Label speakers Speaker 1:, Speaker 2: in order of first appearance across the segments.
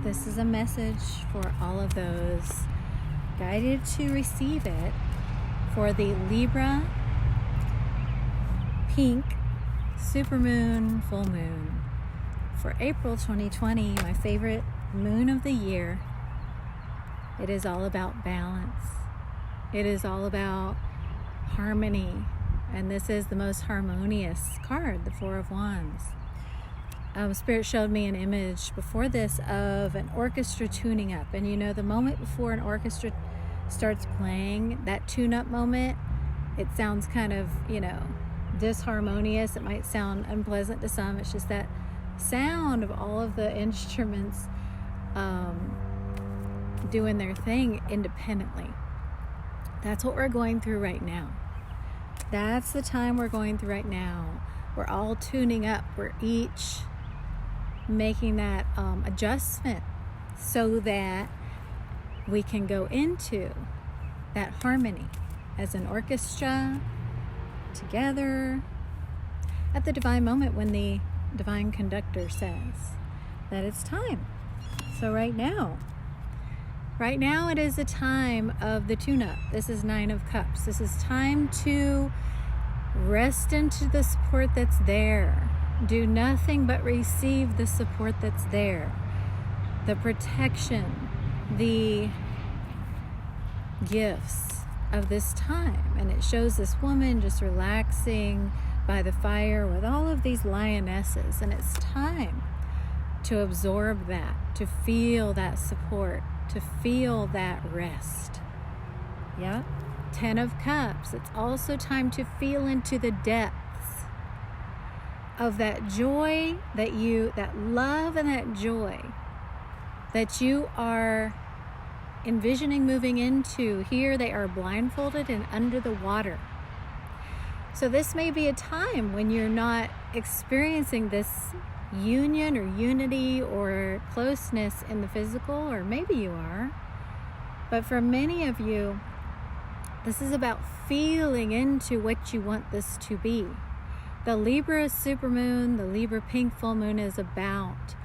Speaker 1: This is a message for all of those guided to receive it for the Libra pink supermoon, full moon for April 2020, my favorite moon of the year. It is all about balance. It is all about harmony. And this is the most harmonious card, the Four of Wands. Spirit showed me an image before this of an orchestra tuning up. And you know, the moment before an orchestra starts playing, that tune-up moment, it sounds kind of, disharmonious. It might sound unpleasant to some. It's just that sound of all of the instruments doing their thing independently. That's what we're going through right now. That's the time we're going through right now. We're all tuning up. We're each making that adjustment so that we can go into that harmony as an orchestra together at the divine moment when the divine conductor says that it's time. So right now it is a time of the tune-up. This is Nine of Cups. This is time to rest into the support that's there. Do nothing but receive the support that's there. The protection, the gifts of this time. And it shows this woman just relaxing by the fire with all of these lionesses. And it's time to absorb that, to feel that support, to feel that rest. Yeah. 10 of Cups. It's also time to feel into the depths of that joy that love and that joy that you are envisioning moving into. Here they are blindfolded and under the water. So this may be a time when you're not experiencing this union or unity or closeness in the physical, or maybe you are. But for many of you, this is about feeling into what you want this to be. The Libra supermoon, the Libra pink full moon is about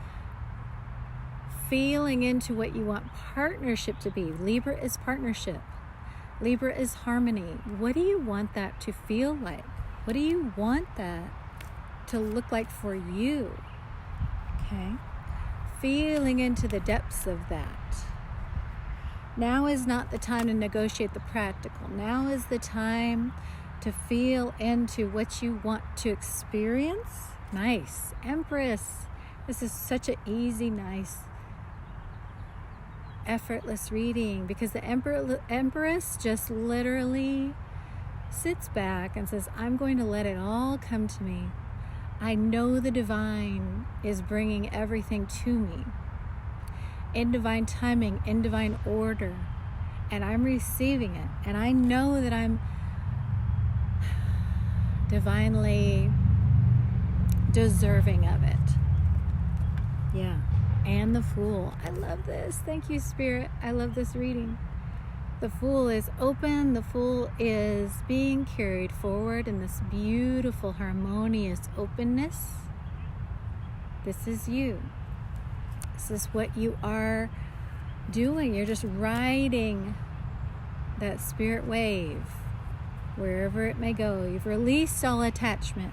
Speaker 1: feeling into what you want partnership to be. Libra is partnership. Libra is harmony. What do you want that to feel like? What do you want that to look like for you? Okay? Feeling into the depths of that. Now is not the time to negotiate the practical. Now is the time to feel into what you want to experience. Nice. Empress. This is such an easy, nice, effortless reading because the Empress just literally sits back and says, I'm going to let it all come to me. I know the divine is bringing everything to me in divine timing, in divine order, and I'm receiving it. And I know that I'm divinely deserving of it. Yeah. And the Fool. I love this. Thank you, Spirit. I love this reading. The Fool is open. The Fool is being carried forward in this beautiful, harmonious openness. This is you. This is what you are doing. You're just riding that spirit wave wherever it may go. You've released all attachment.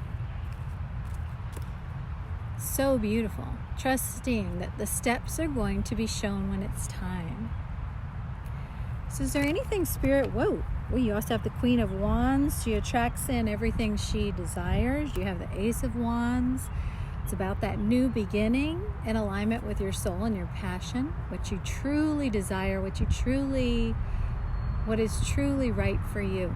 Speaker 1: So beautiful. Trusting that the steps are going to be shown when it's time. So is there anything Spirit, you also have the Queen of Wands. She attracts in everything she desires. You have the Ace of Wands. It's about that new beginning in alignment with your soul and your passion, what you truly desire, what is truly right for you.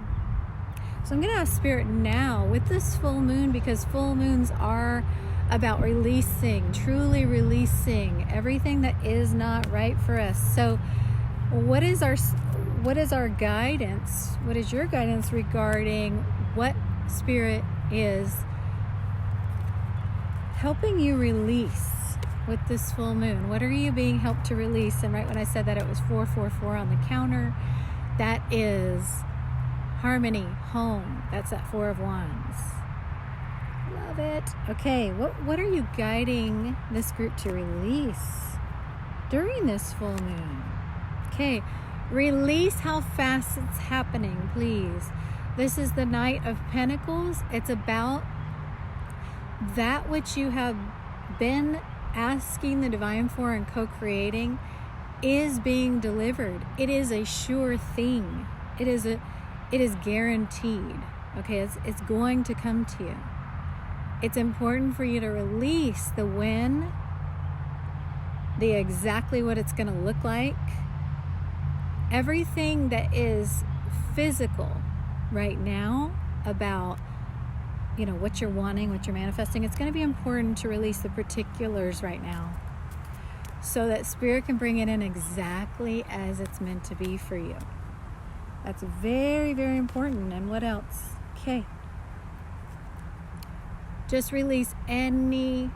Speaker 1: So I'm going to ask Spirit now with this full moon, because full moons are about releasing, truly releasing everything that is not right for us. So what is our guidance? What is your guidance regarding what Spirit is helping you release with this full moon? What are you being helped to release? And right when I said that, it was 444 on the counter. That is harmony, home. That's that Four of Wands. Love it. Okay, what are you guiding this group to release? during this full moon. Okay, release how fast it's happening, please. This is the Knight of Pentacles. It's about that which you have been asking the divine for and co-creating is being delivered. It is a sure thing. It is guaranteed. Okay, it's going to come to you. It's important for you to release the when, the exactly what it's going to look like. Everything that is physical right now about, you know, what you're wanting, what you're manifesting, it's going to be important to release the particulars right now so that Spirit can bring it in exactly as it's meant to be for you. That's very, very important. And what else? Okay. Just release any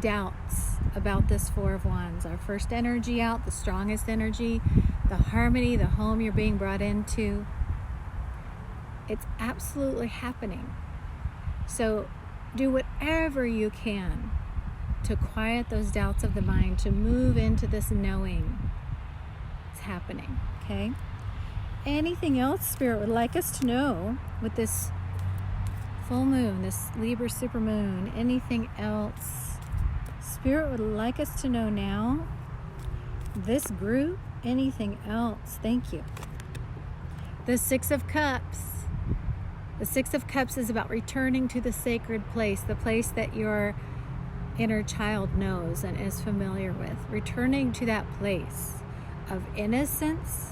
Speaker 1: doubts about this Four of Wands. Our first energy out, the strongest energy, the harmony, the home you're being brought into. It's absolutely happening. So do whatever you can to quiet those doubts of the mind, to move into this knowing it's happening, okay? Anything else Spirit would like us to know with this full moon, this Libra supermoon? Anything else Spirit would like us to know now? This group, anything else? Thank you. The Six of Cups. The Six of Cups is about returning to the sacred place, the place that your inner child knows and is familiar with. Returning to that place of innocence.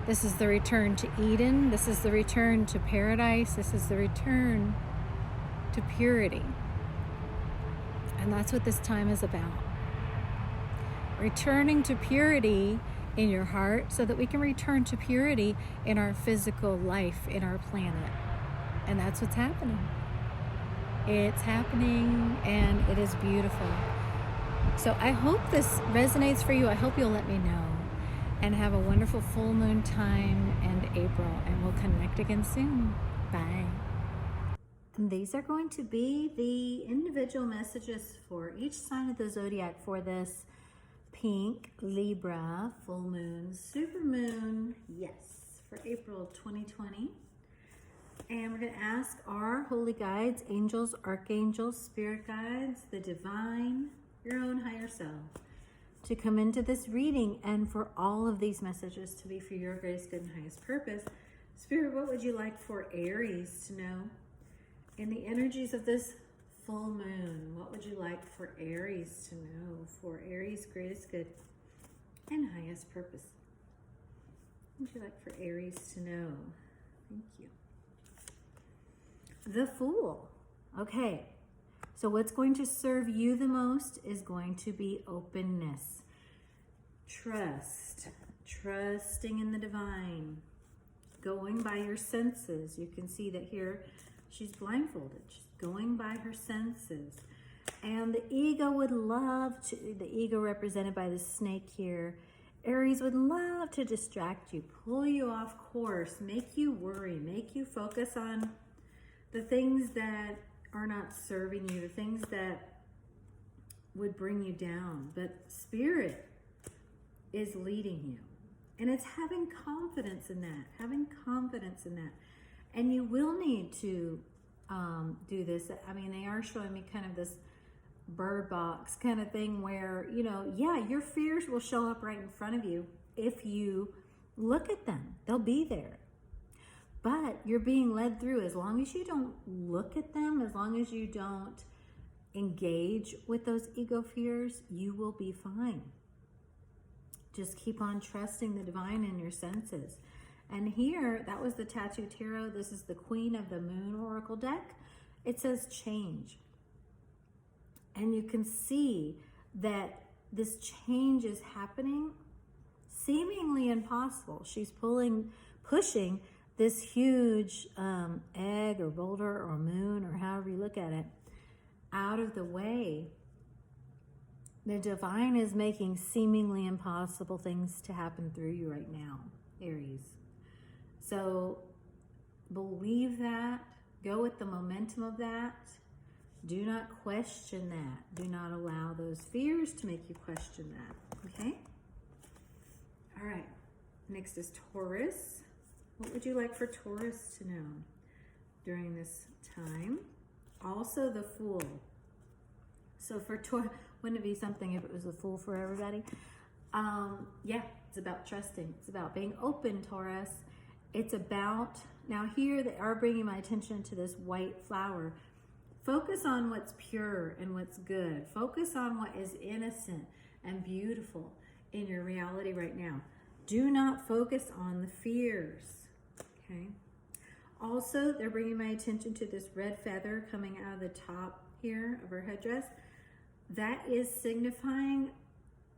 Speaker 1: This is the return to Eden. This is the return to paradise. This is the return to purity. And that's what this time is about. Returning to purity in your heart so that we can return to purity in our physical life, in our planet. And that's what's happening. It's happening and it is beautiful. So I hope this resonates for you. I hope you'll let me know. And have a wonderful full moon time in April. And we'll connect again soon. Bye. And these are going to be the individual messages for each sign of the zodiac for this pink Libra full moon, super moon, yes, for April 2020. And we're going to ask our holy guides, angels, archangels, spirit guides, the divine, your own higher self, to come into this reading and for all of these messages to be for your greatest good and highest purpose. Spirit, what would you like for Aries to know? In the energies of this full moon, what would you like for Aries to know? For Aries' greatest good and highest purpose. What would you like for Aries to know? Thank you. The Fool. Okay, so what's going to serve you the most is going to be openness, trust, trusting in the divine, going by your senses. You can see that here she's blindfolded. She's going by her senses. And the ego would love to, the ego represented by the snake here, Aries would love to distract you, pull you off course, make you worry, make you focus on the things that are not serving you, the things that would bring you down. But Spirit is leading you. And it's having confidence in that, having confidence in that. And you will need to do this. I mean, they are showing me kind of this bird box kind of thing where, you know, yeah, your fears will show up right in front of you if you look at them. They'll be there. But you're being led through. As long as you don't look at them, as long as you don't engage with those ego fears, you will be fine. Just keep on trusting the divine in your senses. And here, that was the Tattoo Tarot. This is the Queen of the Moon Oracle deck. It says change. And you can see that this change is happening seemingly impossible. She's pushing this huge egg or boulder or moon or however you look at it out of the way. The divine is making seemingly impossible things to happen through you right now, Aries. So believe that, go with the momentum of that, Do not question that. Do not allow those fears to make you question that. Okay? All right. Next is Taurus. What would you like for Taurus to know during this time? Also the Fool. So for Taurus, wouldn't it be something if it was the Fool for everybody? Yeah, it's about trusting. It's about being open, Taurus. It's about, now here they are bringing my attention to this white flower. Focus on what's pure and what's good. Focus on what is innocent and beautiful in your reality right now. Do not focus on the fears, okay? Also, they're bringing my attention to this red feather coming out of the top here of her headdress. That is signifying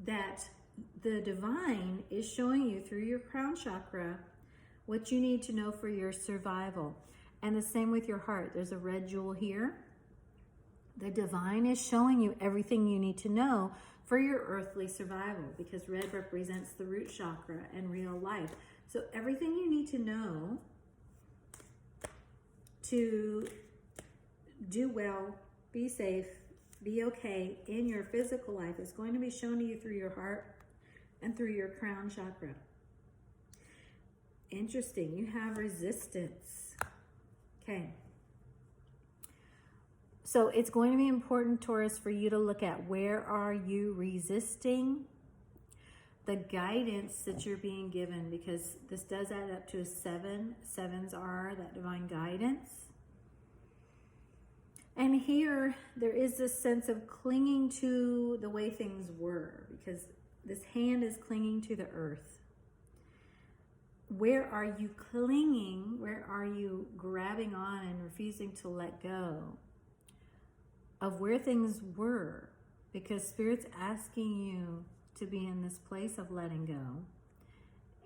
Speaker 1: that the divine is showing you through your crown chakra what you need to know for your survival. And the same with your heart. There's a red jewel here. The divine is showing you everything you need to know for your earthly survival, because red represents the root chakra and real life. So everything you need to know to do well, be safe, be okay in your physical life is going to be shown to you through your heart and through your crown chakra. Interesting. You have resistance. Okay. So it's going to be important, Taurus, for you to look at where are you resisting the guidance that you're being given, because this does add up to a 7. 7s are that divine guidance. And here there is this sense of clinging to the way things were, because this hand is clinging to the earth. Where are you clinging? Where are you grabbing on and refusing to let go of where things were? Because Spirit's asking you to be in this place of letting go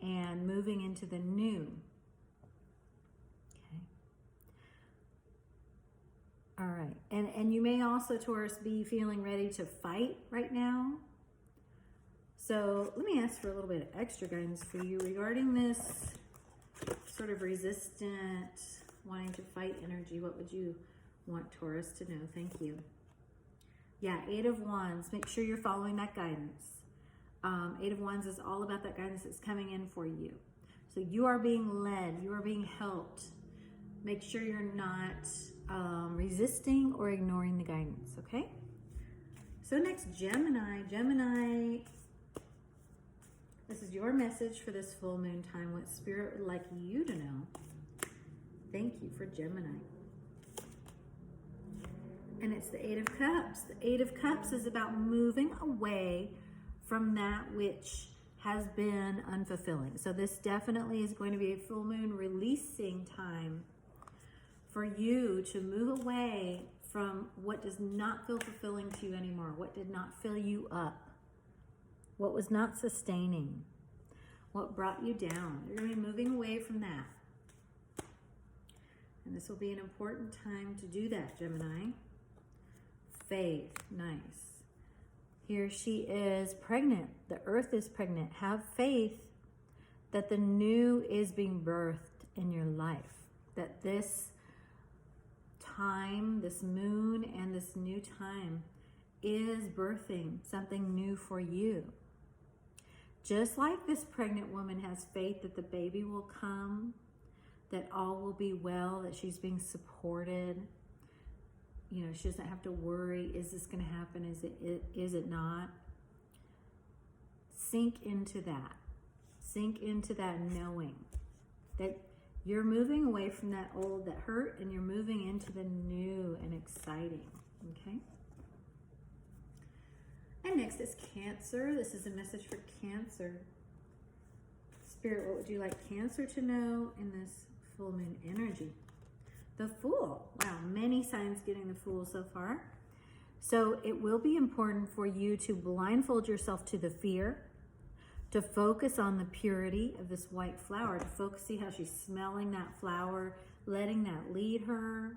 Speaker 1: and moving into the new. Okay. All right. And you may also, Taurus, be feeling ready to fight right now. So let me ask for a little bit of extra guidance for you regarding this sort of resistant, wanting to fight energy. What would you want Taurus to know? Thank you. Yeah, 8 of Wands. Make sure you're following that guidance. 8 of Wands is all about that guidance that's coming in for you. So you are being led. You are being helped. Make sure you're not resisting or ignoring the guidance, okay? So next, Gemini. Gemini, this is your message for this full moon time. What Spirit would like you to know. Thank you for Gemini. And it's the 8 of Cups. The 8 of Cups is about moving away from that which has been unfulfilling. So this definitely is going to be a full moon releasing time for you to move away from what does not feel fulfilling to you anymore, what did not fill you up, what was not sustaining, what brought you down. You're going to be moving away from that. And this will be an important time to do that, Gemini. Faith, nice. Here she is pregnant. The earth is pregnant. Have faith that the new is being birthed in your life. That this time, this moon and this new time is birthing something new for you. Just like this pregnant woman has faith that the baby will come, that all will be well, that she's being supported. You know, she doesn't have to worry, is this going to happen? Is it not? Sink into that. Sink into that knowing that you're moving away from that old, that hurt, and you're moving into the new and exciting, okay? And next is Cancer. This is a message for Cancer. Spirit, what would you like Cancer to know in this full moon energy? The Fool. Wow, many signs getting the Fool so far. So it will be important for you to blindfold yourself to the fear, to focus on the purity of this white flower, to focus, see how she's smelling that flower, letting that lead her,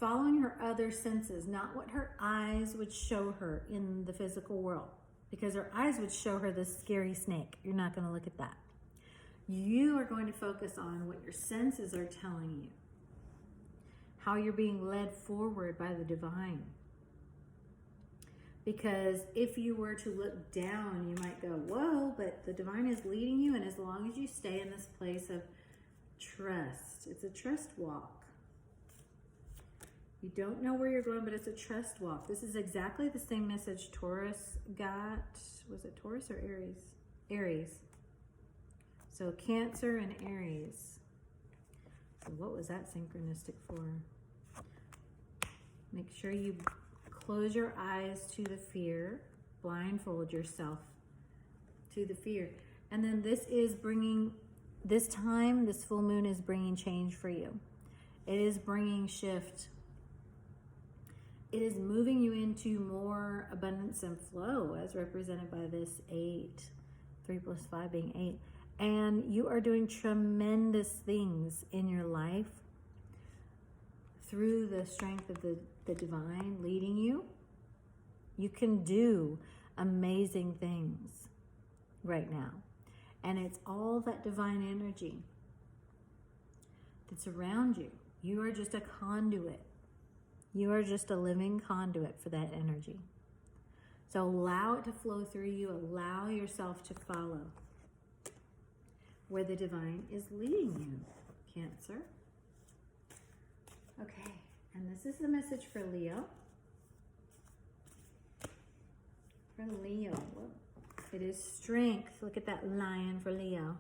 Speaker 1: following her other senses, not what her eyes would show her in the physical world, because her eyes would show her this scary snake. You're not going to look at that. You are going to focus on what your senses are telling you. how you're being led forward by the divine. Because if you were to look down, you might go, whoa, but the divine is leading you. And as long as you stay in this place of trust, it's a trust walk. You don't know where you're going, but it's a trust walk. This is exactly the same message Taurus got. Was it Taurus or Aries? Aries. So Cancer and Aries. So what was that synchronistic for? Make sure you close your eyes to the fear. Blindfold yourself to the fear. And then this is bringing, this time, this full moon is bringing change for you. It is bringing shift. It is moving you into more abundance and flow, as represented by this 8. 3 plus 5 being 8. And you are doing tremendous things in your life through the strength of the divine leading you. You can do amazing things right now. And it's all that divine energy that's around you. You are just a conduit. You are just a living conduit for that energy. So allow it to flow through you. Allow yourself to follow where the divine is leading you, Cancer. Okay, and this is the message for Leo. For Leo, it is strength. Look at that lion for Leo.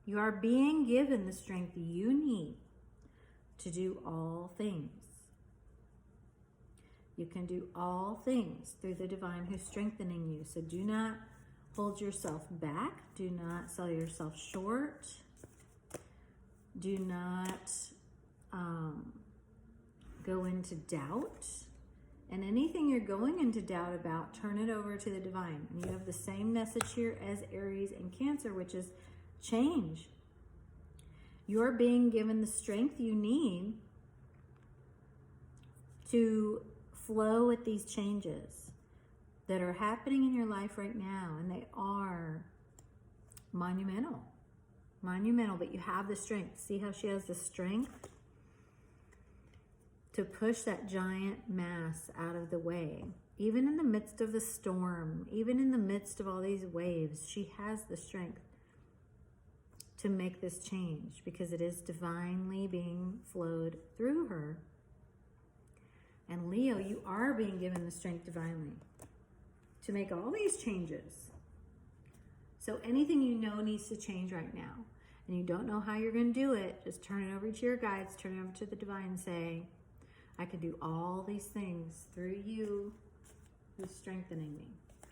Speaker 1: You are being given the strength you need to do all things. You can do all things through the divine who's strengthening you. So do not hold yourself back. Do not sell yourself short. Do not go into doubt. And anything you're going into doubt about, turn it over to the divine. And you have the same message here as Aries and Cancer, which is change. You're being given the strength you need to flow with these changes that are happening in your life right now. And they are monumental. Monumental, but you have the strength. See how she has the strength to push that giant mass out of the way. Even in the midst of the storm, even in the midst of all these waves, she has the strength to make this change because it is divinely being flowed through her. And Leo, you are being given the strength divinely to make all these changes. So anything you know needs to change right now, and you don't know how you're going to do it, just turn it over to your guides, turn it over to the divine, and say, I can do all these things through you who's strengthening me,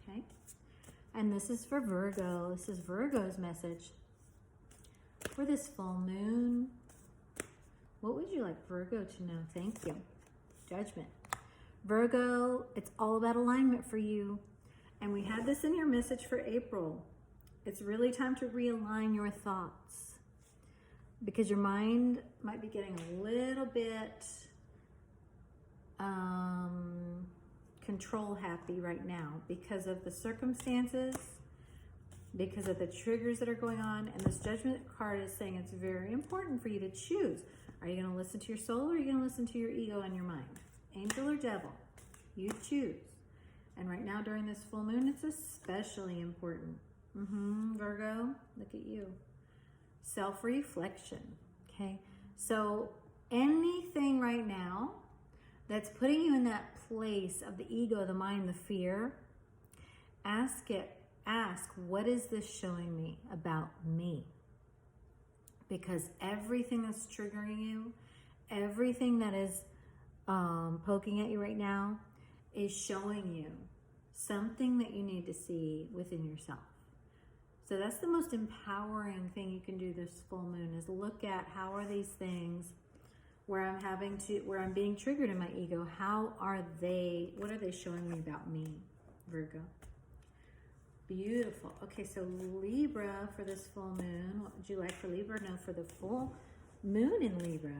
Speaker 1: okay? And this is for Virgo. This is Virgo's message for this full moon. What would you like Virgo to know? Thank you. Judgment. Virgo, it's all about alignment for you. And we had this in your message for April. It's really time to realign your thoughts because your mind might be getting a little bit control happy right now because of the circumstances, because of the triggers that are going on. And this Judgment card is saying it's very important for you to choose. Are you going to listen to your soul or are you going to listen to your ego and your mind? Angel or devil? You choose. And right now during this full moon, it's especially important. Virgo, look at you. Self-reflection, okay? So anything right now that's putting you in that place of the ego, the mind, the fear, ask, what is this showing me about me? Because everything that's triggering you, everything that is poking at you right now is showing you something that you need to see within yourself. So that's the most empowering thing you can do this full moon is look at how are these things where I'm being triggered in my ego, what are they showing me about me, Virgo? Beautiful. Okay, so Libra for this full moon. What would you like for Libra? No, for the full moon in Libra.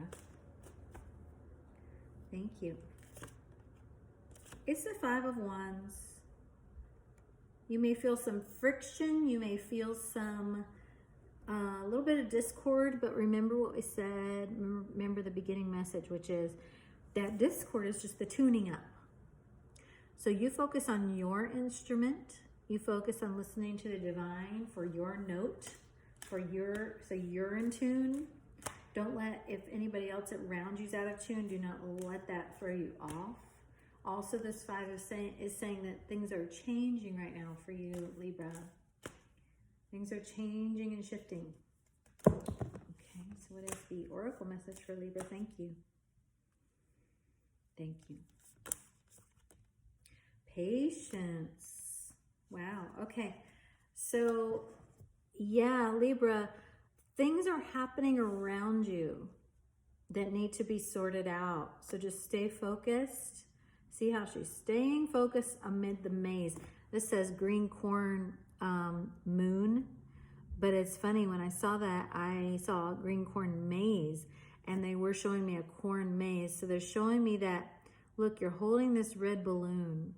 Speaker 1: Thank you. It's the 5 of Wands. You may feel some friction. You may feel some a little bit of discord, but remember what we said. Remember the beginning message, which is that discord is just the tuning up. So you focus on your instrument. You focus on listening to the divine for your note, so you're in tune. Don't let, if anybody else around you's out of tune, do not let that throw you off. Also, this 5 is saying that things are changing right now for you, Libra. Things are changing and shifting. Okay, so what is the oracle message for Libra? Thank you. Thank you. Patience. Wow. Okay. So, yeah, Libra, things are happening around you that need to be sorted out. So just stay focused. See how she's staying focused amid the maze. This says green corn moon. But it's funny, when I saw that, I saw a green corn maze, and they were showing me a corn maze. So they're showing me that, look, you're holding this red balloon.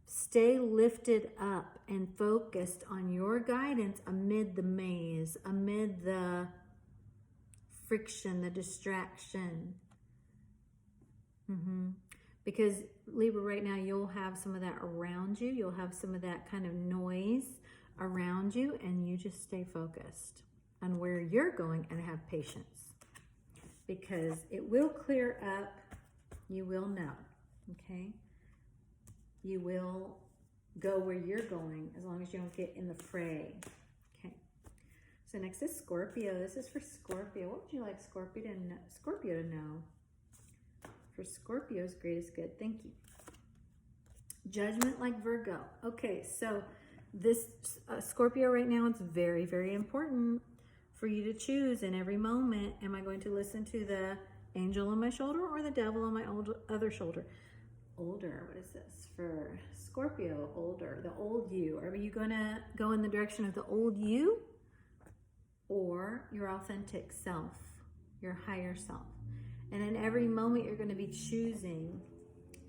Speaker 1: Stay lifted up and focused on your guidance amid the maze, amid the friction, the distraction. Because Libra, right now, you'll have some of that around you. You'll have some of that kind of noise around you, and you just stay focused on where you're going and have patience, because it will clear up. You will know, okay? You will go where you're going as long as you don't get in the fray. Okay. So next is Scorpio. This is for Scorpio. What would you like Scorpio to know? For Scorpio's greatest good. Thank you. Judgment like Virgo. Okay, so this Scorpio right now, it's very, very important for you to choose in every moment. Am I going to listen to the angel on my shoulder or the devil on my other shoulder? Older, what is this for Scorpio? Older, the old you. Are you going to go in the direction of the old you or your authentic self, your higher self? And in every moment you're going to be choosing,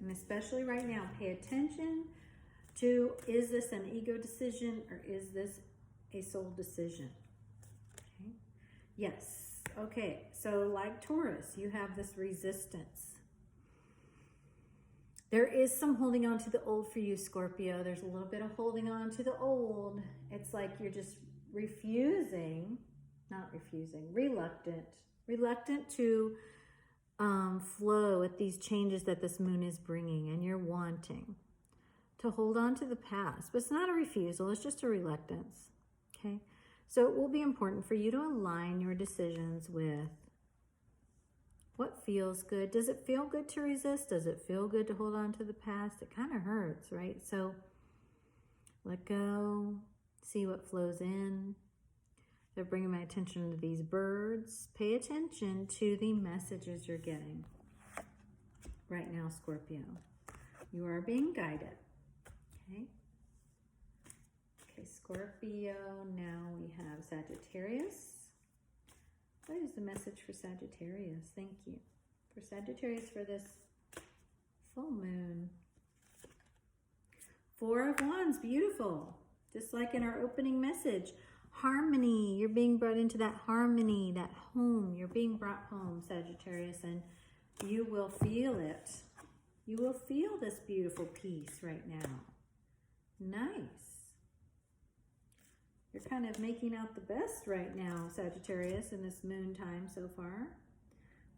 Speaker 1: and especially right now, pay attention to, is this an ego decision or is this a soul decision? Okay. Yes. Okay. So like Taurus, you have this resistance. There is some holding on to the old for you, Scorpio. There's a little bit of holding on to the old. It's like you're just reluctant to flow with these changes that this moon is bringing, and you're wanting to hold on to the past. But it's not a refusal, it's just a reluctance, okay? So it will be important for you to align your decisions with what feels good. Does it feel good to resist? Does it feel good to hold on to the past? It kind of hurts, right? So let go, see what flows in. They're bringing my attention to these birds. Pay attention to the messages you're getting right now, Scorpio. You are being guided, okay? Okay, Scorpio. Now we have Sagittarius. What is the message for Sagittarius? Thank you. For Sagittarius for this full moon. 4 of Wands, beautiful. Just like in our opening message. Harmony, you're being brought into that harmony, that home. You're being brought home, Sagittarius, and you will feel it. You will feel this beautiful peace right now. Nice. You're kind of making out the best right now, Sagittarius, in this moon time so far.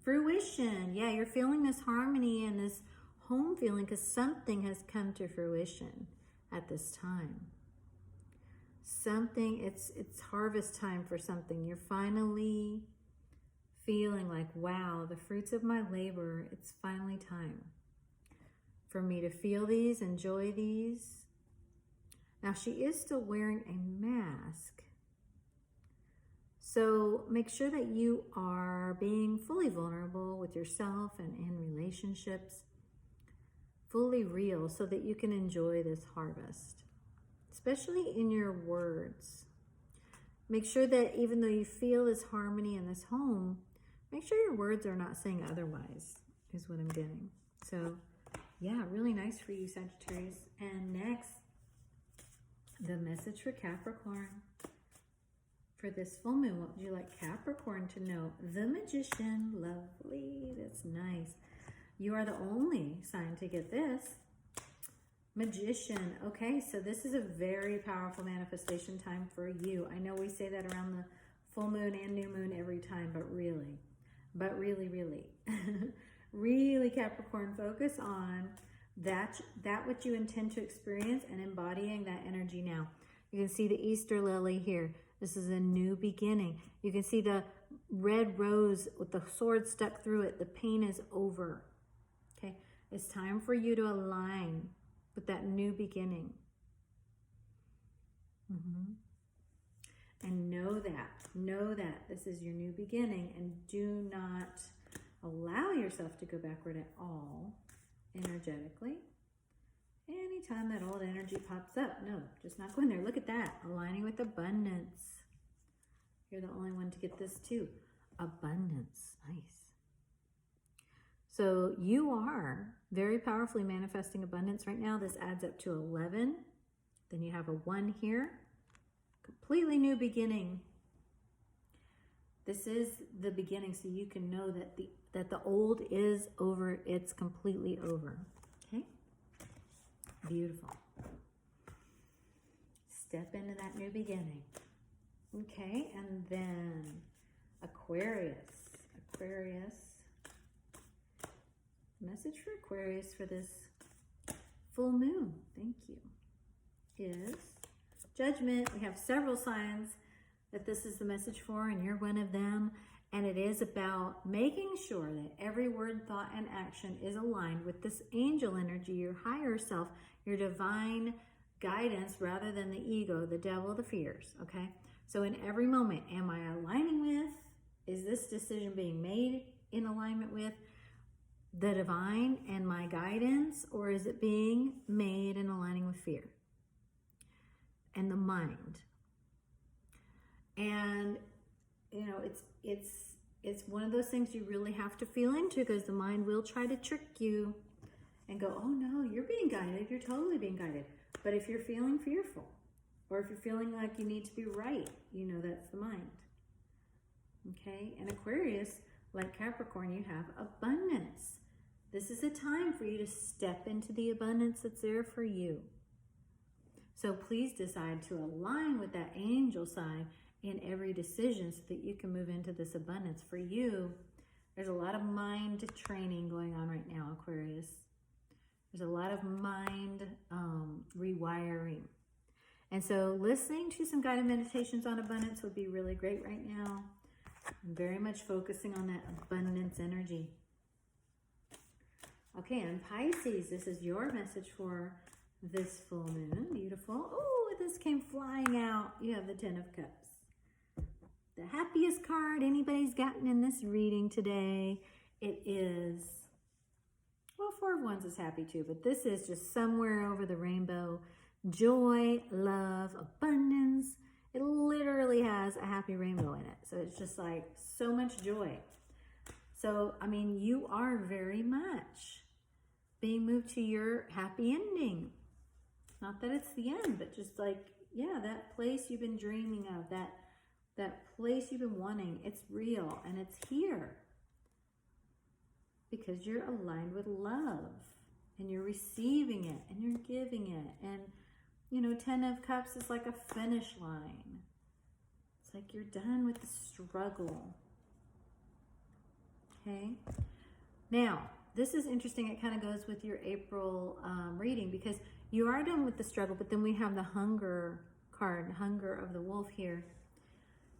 Speaker 1: Fruition. Yeah, you're feeling this harmony and this home feeling because something has come to fruition at this time. Something, it's harvest time for something. You're finally feeling like, wow, the fruits of my labor, it's finally time for me to feel these, enjoy these. Now, she is still wearing a mask. So make sure that you are being fully vulnerable with yourself and in relationships, fully real, so that you can enjoy this harvest, especially in your words. Make sure that even though you feel this harmony in this home, make sure your words are not saying otherwise, is what I'm getting. So yeah, really nice for you, Sagittarius. And next, the message for Capricorn. for this full moon, what would you like Capricorn to know? The Magician. Lovely. That's nice. You are the only sign to get this. Magician. Okay, so this is a very powerful manifestation time for you. I know we say that around the full moon and new moon every time, but really, really Capricorn, focus on that what you intend to experience and embodying that energy now. You can see the Easter lily here. This is a new beginning. You can see the red rose with the sword stuck through it. The pain is over. Okay, it's time for you to align with that new beginning. And know that this is your new beginning, and do not allow yourself to go backward at all energetically. Anytime that old energy pops up, no, just not going there. Look at that, aligning with abundance. You're the only one to get this too. Abundance, nice. So you are very powerfully manifesting abundance right now. This adds up to 11. Then you have a 1 here. Completely new beginning. This is the beginning, so you can know that the old is over. It's completely over. Okay? Beautiful. Step into that new beginning. Okay, and then Aquarius. Message for Aquarius for this full moon, thank you, is Judgment. We have several signs that this is the message for, and you're one of them. And it is about making sure that every word, thought, and action is aligned with this angel energy, your higher self, your divine guidance, rather than the ego, the devil, the fears, okay? So in every moment, am I aligning with, is this decision being made in alignment with the divine and my guidance, or is it being made in aligning with fear and the mind? And you know, it's one of those things you really have to feel into, because the mind will try to trick you and go, oh no, you're being guided, you're totally being guided. But if you're feeling fearful, or if you're feeling like you need to be right, you know that's the mind. Okay, and Aquarius, like Capricorn, you have abundance. This is a time for you to step into the abundance that's there for you. So please decide to align with that angel side in every decision so that you can move into this abundance. For you, there's a lot of mind training going on right now, Aquarius. There's a lot of mind rewiring. And so listening to some guided meditations on abundance would be really great right now. I'm very much focusing on that abundance energy. Okay, and Pisces, this is your message for this full moon. Beautiful. Oh, this came flying out. You have the 10 of Cups. The happiest card anybody's gotten in this reading today. It is, well, 4 of Wands is happy too, but this is just somewhere over the rainbow. Joy, love, abundance. It literally has a happy rainbow in it. So it's just like so much joy. So, I mean, you are very much being moved to your happy ending. Not that it's the end, but just like, yeah, that place you've been dreaming of, that place you've been wanting, it's real and it's here. Because you're aligned with love and you're receiving it and you're giving it. And, you know, 10 of Cups is like a finish line. It's like you're done with the struggle. Okay. Now, this is interesting. It kind of goes with your April reading, because you are done with the struggle, but then we have the hunger card, hunger of the wolf here.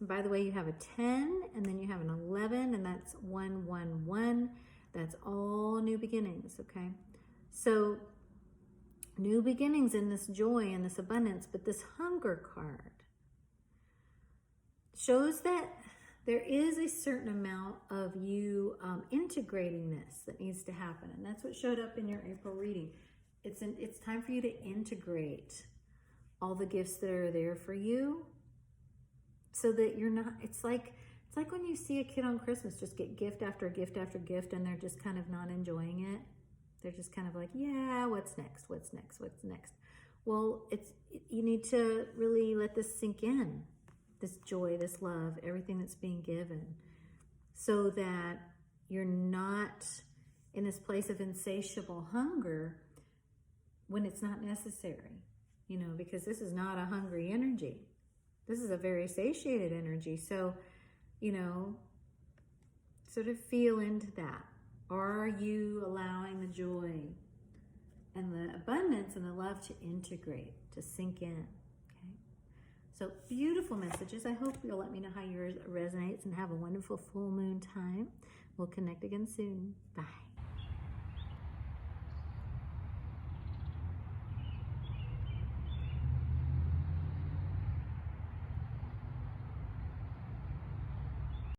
Speaker 1: And by the way, you have a 10 and then you have an 11, and that's 111. That's all new beginnings, okay? So new beginnings in this joy and this abundance, but this hunger card shows that there is a certain amount of you integrating this that needs to happen. And that's what showed up in your April reading. It's time for you to integrate all the gifts that are there for you, so that you're not, it's like when you see a kid on Christmas just get gift after gift after gift, and they're just kind of not enjoying it. They're just kind of like, yeah, what's next? What's next? What's next? Well, you need to really let this sink in. this joy, this love, everything that's being given, so that you're not in this place of insatiable hunger when it's not necessary, you know, because this is not a hungry energy. This is a very satiated energy. So, you know, sort of feel into that. Are you allowing the joy and the abundance and the love to integrate, to sink in? Okay. So beautiful messages. I hope you'll let me know how yours resonates, and have a wonderful full moon time. We'll connect again soon. Bye.